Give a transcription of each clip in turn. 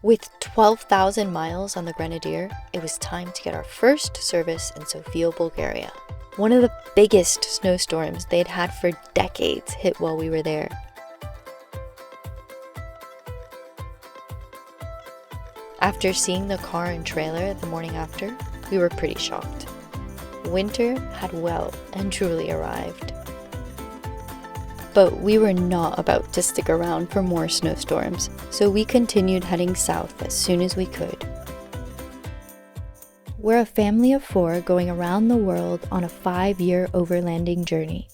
With 12,000 miles on the Grenadier, it was time to get our first service in Sofia, Bulgaria. One of the biggest snowstorms they'd had for decades hit while we were there. After seeing the car and trailer the morning after, we were pretty shocked. Winter had well and truly arrived. But we were not about to stick around for more snowstorms, so we continued heading south as soon as we could. We're a family of 4 going around the world on a 5-year overlanding journey.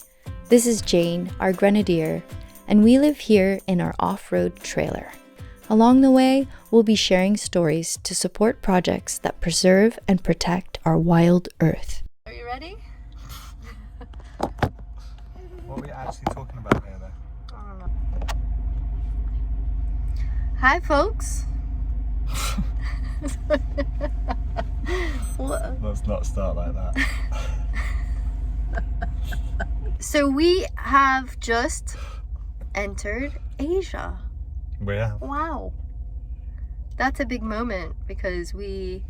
This is Jane, our Grenadier, and we live here in our off-road trailer. Along the way, we'll be sharing stories to support projects that preserve and protect our wild earth. Are you ready? What are we actually talking about here, though? I don't know. Hi, folks. Let's not start like that. So we have just entered Asia. We have. Wow. That's a big moment because we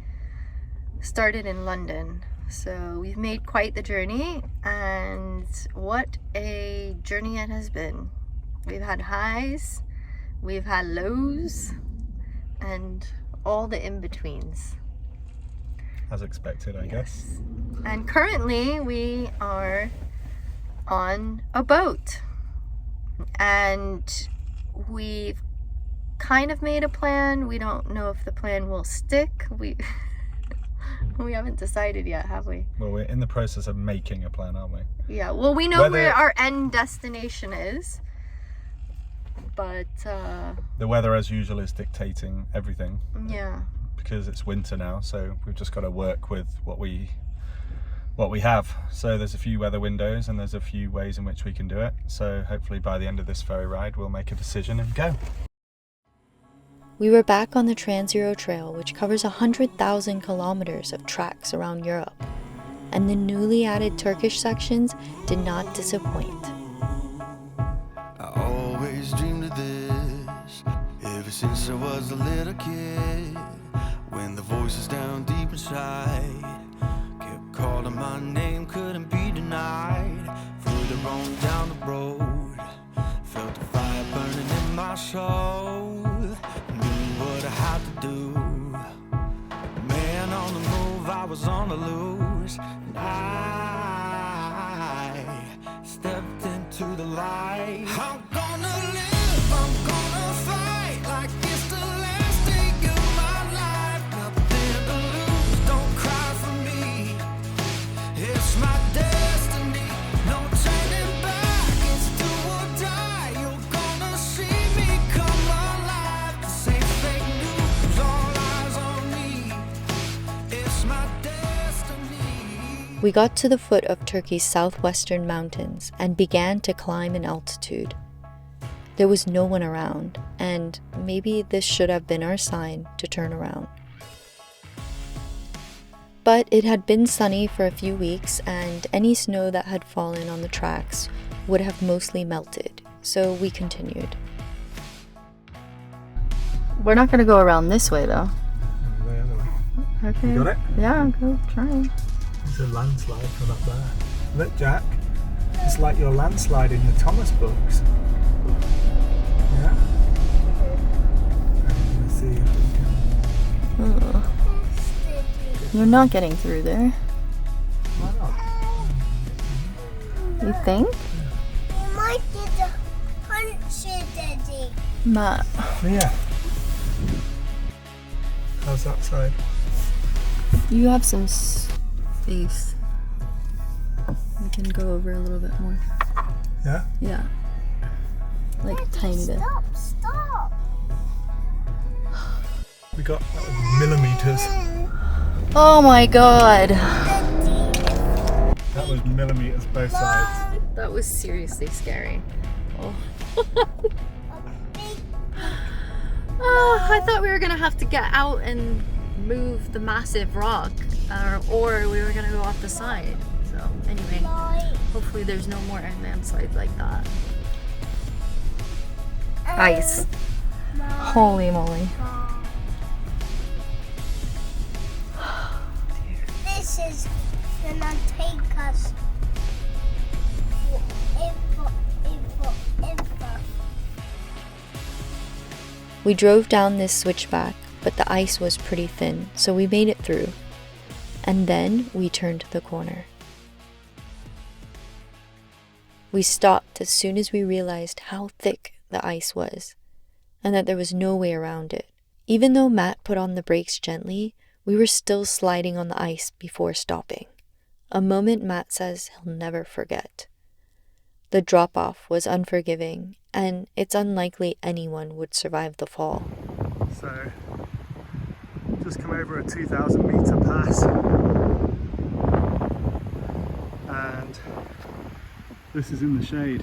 started in London. So we've made quite the journey, and what a journey it has been. We've had highs, we've had lows, and all the in-betweens. As expected, I guess. And currently we are on a boat, and we've kind of made a plan. We don't know if the plan will stick. We haven't decided yet, have we? Well, we're in the process of making a plan, aren't we? Yeah, well, we know where our end destination is, but the weather, as usual, is dictating everything. Yeah. Because it's winter now, so we've just got to work with what we have. So there's a few weather windows and there's a few ways in which we can do it. So hopefully by the end of this ferry ride, we'll make a decision and go. We were back on the Trans-Euro Trail, which covers 100,000 kilometers of tracks around Europe, and the newly added Turkish sections did not disappoint. I always dreamed of this, ever since I was a little kid, when the voices down deep inside kept calling my name, couldn't be denied. Further on down the road, felt the fire burning in my soul. What I had to do, man on the move, I was on the loose, and I stepped into the light. I'm gonna live, I'm gonna fight like it's the last day of my life. Nothing to lose, don't cry for me. It's my destiny, no turning back. It's do or die. You're gonna see me come alive. This ain't fake news, all eyes on me. It's my destiny. We got to the foot of Turkey's southwestern mountains and began to climb in altitude. There was no one around, and maybe this should have been our sign to turn around. But it had been sunny for a few weeks, and any snow that had fallen on the tracks would have mostly melted, so we continued. We're not going to go around this way, though. Okay. You got it? Yeah, go try. There's a landslide from up there. Look, Jack. It's like your landslide in the Thomas books. Yeah? Let's see if we can... You're not getting through there. Why not? You think? You might get a punch, Daddy. Matt. Yeah. How's that side? You have some space. We can go over a little bit more. Yeah? Yeah. Like a tiny bit. Stop. We got millimeters. Oh my god. That was millimeters both sides. That was seriously scary. Oh. I thought we were gonna have to get out and move the massive rock, or we were gonna go off the side. So anyway, hopefully there's no more landslides like that. Ice. Holy moly. ice is gonna take us forever. We drove down this switchback, but the ice was pretty thin, so we made it through. And then we turned the corner. We stopped as soon as we realized how thick the ice was, and that there was no way around it. Even though Matt put on the brakes gently, we were still sliding on the ice before stopping. A moment Matt says he'll never forget. The drop-off was unforgiving, and it's unlikely anyone would survive the fall. So, just come over a 2,000 metre pass, and this is in the shade.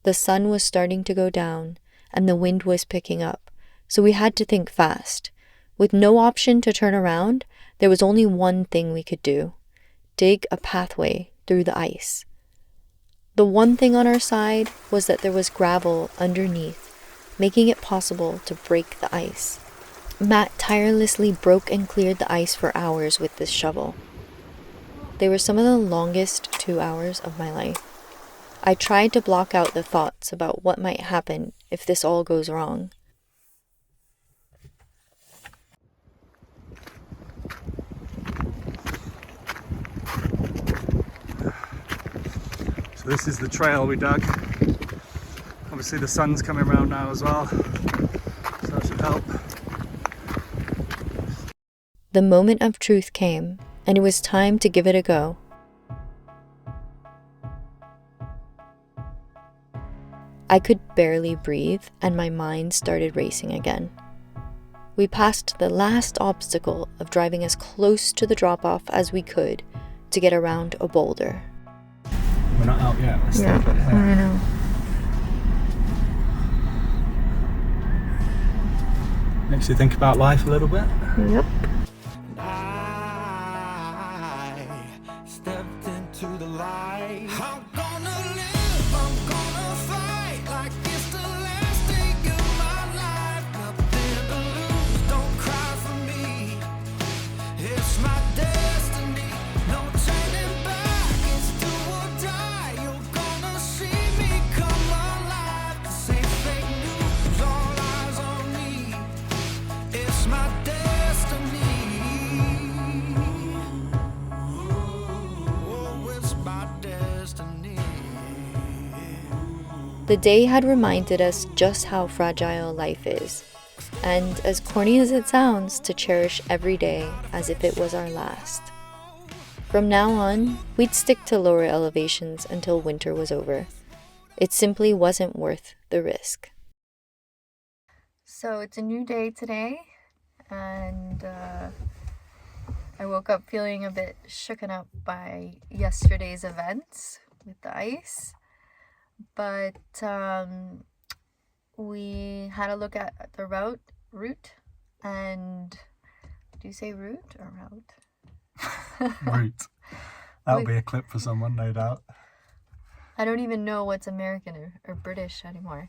The sun was starting to go down, and the wind was picking up, so we had to think fast. With no option to turn around, there was only one thing we could do: dig a pathway through the ice. The one thing on our side was that there was gravel underneath, making it possible to break the ice. Matt tirelessly broke and cleared the ice for hours with this shovel. They were some of the longest 2 hours of my life. I tried to block out the thoughts about what might happen if this all goes wrong. So this is the trail we dug. Obviously the sun's coming around now as well, so that should help. The moment of truth came, and it was time to give it a go. I could barely breathe, and my mind started racing again. We passed the last obstacle of driving as close to the drop-off as we could to get around a boulder. We're not out yet. Let's Yeah, stay put here. I know. Makes you think about life a little bit. Yep. I stepped into the light. I'm gonna live, I'm gonna fight like it's the last day of my life. Nothing to lose, don't cry for me. It's my destiny, no turning back. It's do or die. You're gonna see me come alive. This ain't fake news, all eyes on me. It's my destiny. Oh, it's my destiny. The day had reminded us just how fragile life is, and as corny as it sounds, to cherish every day as if it was our last. From now on, we'd stick to lower elevations until winter was over. It simply wasn't worth the risk. So it's a new day today, and I woke up feeling a bit shooken up by yesterday's events with the ice. But we had a look at the route, and do you say route or route? Route. That'll be a clip for someone, no doubt. I don't even know what's American or British anymore.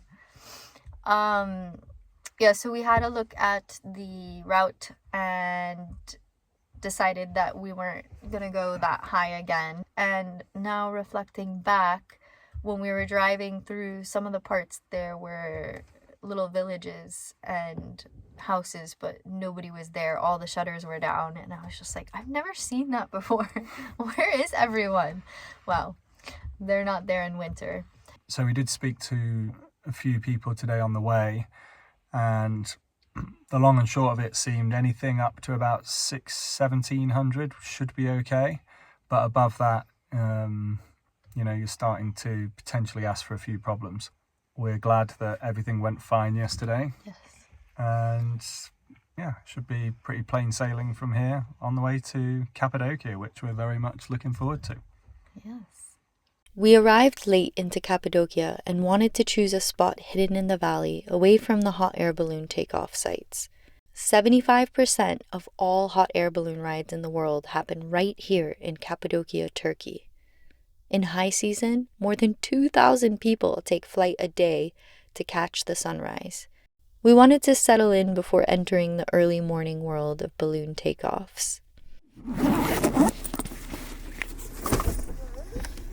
Yeah, so we had a look at the route and decided that we weren't gonna go that high again. And now reflecting back, when we were driving through some of the parts, there were little villages and houses, but nobody was there. All the shutters were down, and I was just like, I've never seen that before. Where is everyone? Well, they're not there in winter. So we did speak to a few people today on the way, and the long and short of it seemed anything up to about 1700 should be okay, but above that, you're starting to potentially ask for a few problems. We're glad that everything went fine yesterday. Yes. And yeah, should be pretty plain sailing from here on the way to Cappadocia, which we're very much looking forward to. Yes. We arrived late into Cappadocia and wanted to choose a spot hidden in the valley away from the hot air balloon takeoff sites. 75% of all hot air balloon rides in the world happen right here in Cappadocia, Turkey. In high season, more than 2,000 people take flight a day to catch the sunrise, We wanted to settle in before entering the early morning world of balloon takeoffs.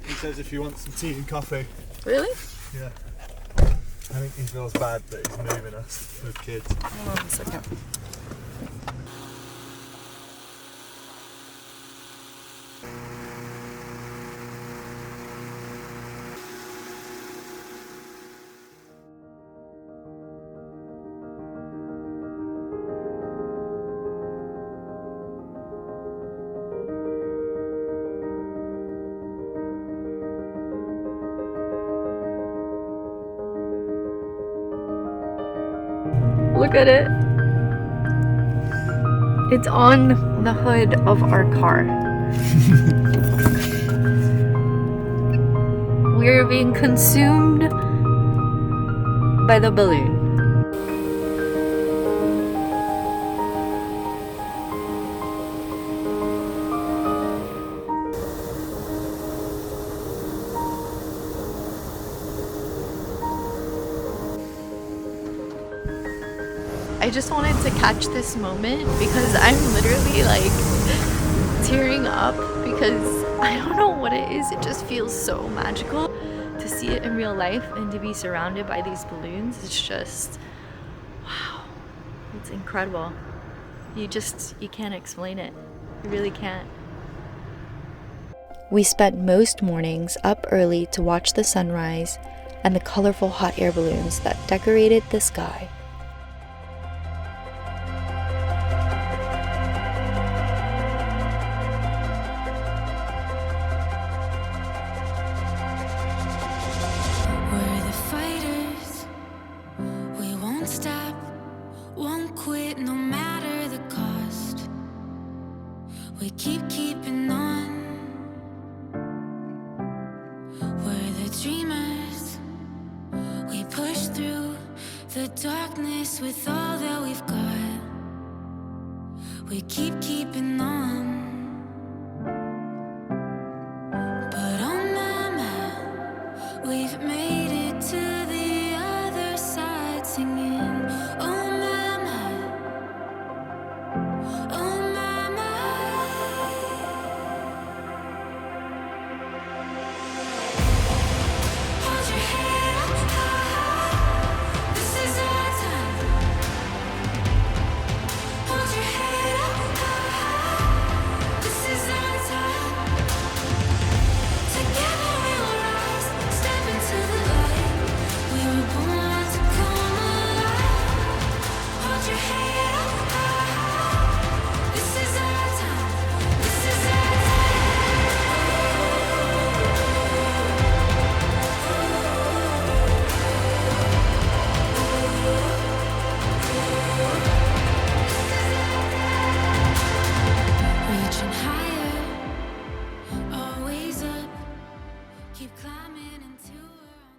He says if you want some tea and coffee. Really? Yeah. I think he feels bad that he's moving us with kids. Hold on a second. Look at it. It's on the hood of our car. We're being consumed by the balloon. I just wanted to catch this moment because I'm literally like tearing up because I don't know what it is. It just feels so magical to see it in real life and to be surrounded by these balloons. It's just, wow, it's incredible. You can't explain it. You really can't. We spent most mornings up early to watch the sunrise and the colorful hot air balloons that decorated the sky. We're the fighters. We won't stop, won't quit no matter the cost. We keep keeping on. We're the dreamers. We push through the darkness with all that we've got. We keep keeping on. But oh mama, we've made it to the other side singing. Oh mama, oh mama. Hold your head up high. This is our time. Hold your head up high. This is our time. Together we will rise, step into the light. We were born to come alive. Hold your head up high. This is our time. This is our time. Reaching higher, always up. Keep climbing until we're on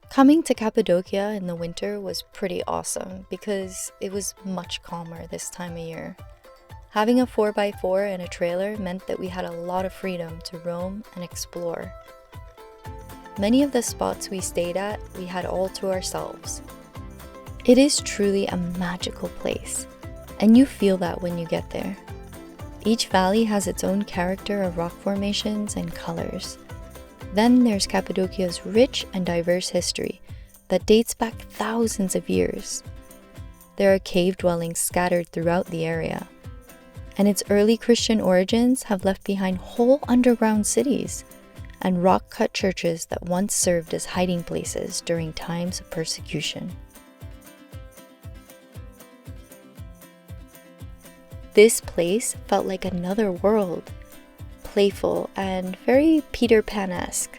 top. Coming to Cappadocia in the winter was pretty awesome because it was much calmer this time of year. Having a 4x4 and a trailer meant that we had a lot of freedom to roam and explore. Many of the spots we stayed at, we had all to ourselves. It is truly a magical place, and you feel that when you get there. Each valley has its own character of rock formations and colors. Then there's Cappadocia's rich and diverse history that dates back thousands of years. There are cave dwellings scattered throughout the area, and its early Christian origins have left behind whole underground cities and rock-cut churches that once served as hiding places during times of persecution. This place felt like another world, playful and very Peter Pan-esque.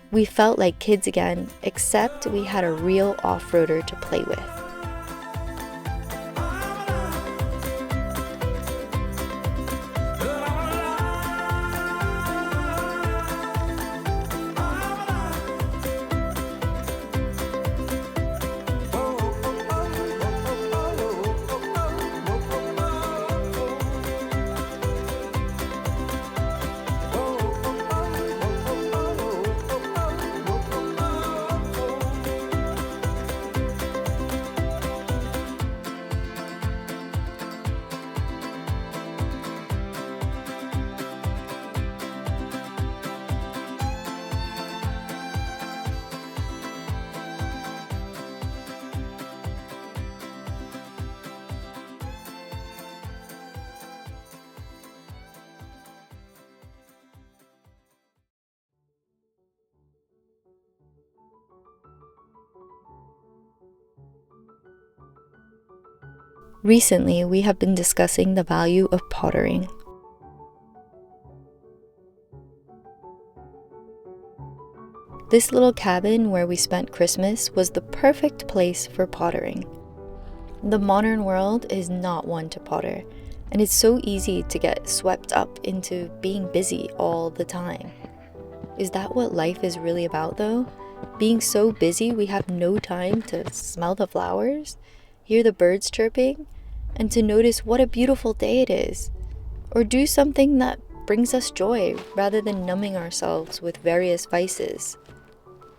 We felt like kids again, except we had a real off-roader to play with. Recently, we have been discussing the value of pottering. This little cabin where we spent Christmas was the perfect place for pottering. The modern world is not one to potter, and it's so easy to get swept up into being busy all the time. Is that what life is really about though? Being so busy we have no time to smell the flowers, hear the birds chirping, and to notice what a beautiful day it is, or do something that brings us joy rather than numbing ourselves with various vices.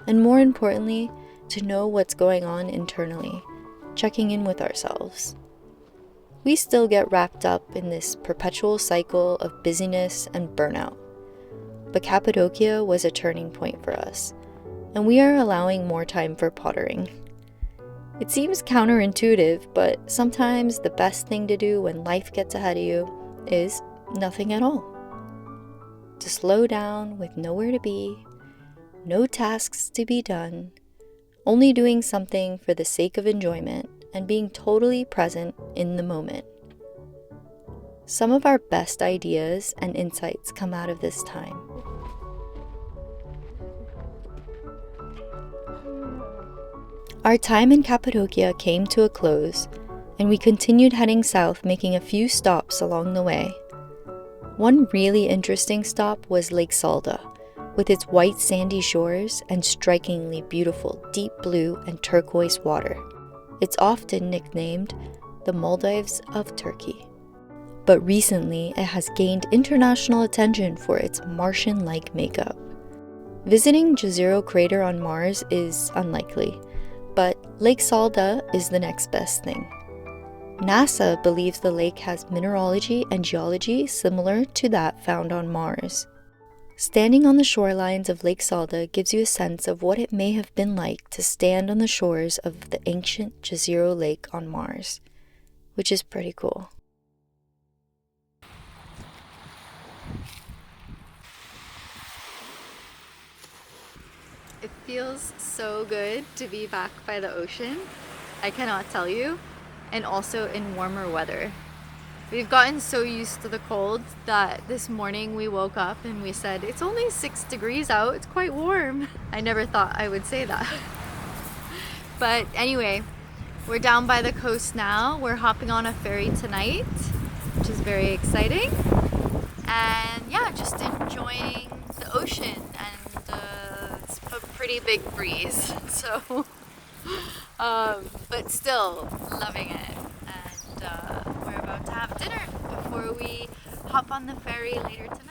And more importantly, to know what's going on internally, checking in with ourselves. We still get wrapped up in this perpetual cycle of busyness and burnout. But Cappadocia was a turning point for us, and we are allowing more time for pottering. It seems counterintuitive, but sometimes the best thing to do when life gets ahead of you is nothing at all. To slow down with nowhere to be, no tasks to be done, only doing something for the sake of enjoyment and being totally present in the moment. Some of our best ideas and insights come out of this time. Our time in Cappadocia came to a close, and we continued heading south, making a few stops along the way. One really interesting stop was Lake Salda, with its white sandy shores and strikingly beautiful deep blue and turquoise water. It's often nicknamed the Maldives of Turkey. But recently it has gained international attention for its Martian-like makeup. Visiting Jezero crater on Mars is unlikely, but Lake Salda is the next best thing. NASA believes the lake has mineralogy and geology similar to that found on Mars. Standing on the shorelines of Lake Salda gives you a sense of what it may have been like to stand on the shores of the ancient Jezero Lake on Mars, which is pretty cool. It feels so good to be back by the ocean. I cannot tell you, and also in warmer weather. We've gotten so used to the cold that this morning we woke up and we said, it's only 6 degrees out, it's quite warm. I never thought I would say that. But anyway, we're down by the coast now. We're hopping on a ferry tonight, which is very exciting. And yeah, just enjoying the ocean, and it's a pretty big breeze. So, but still loving it. And we're about to have dinner before we hop on the ferry later tonight.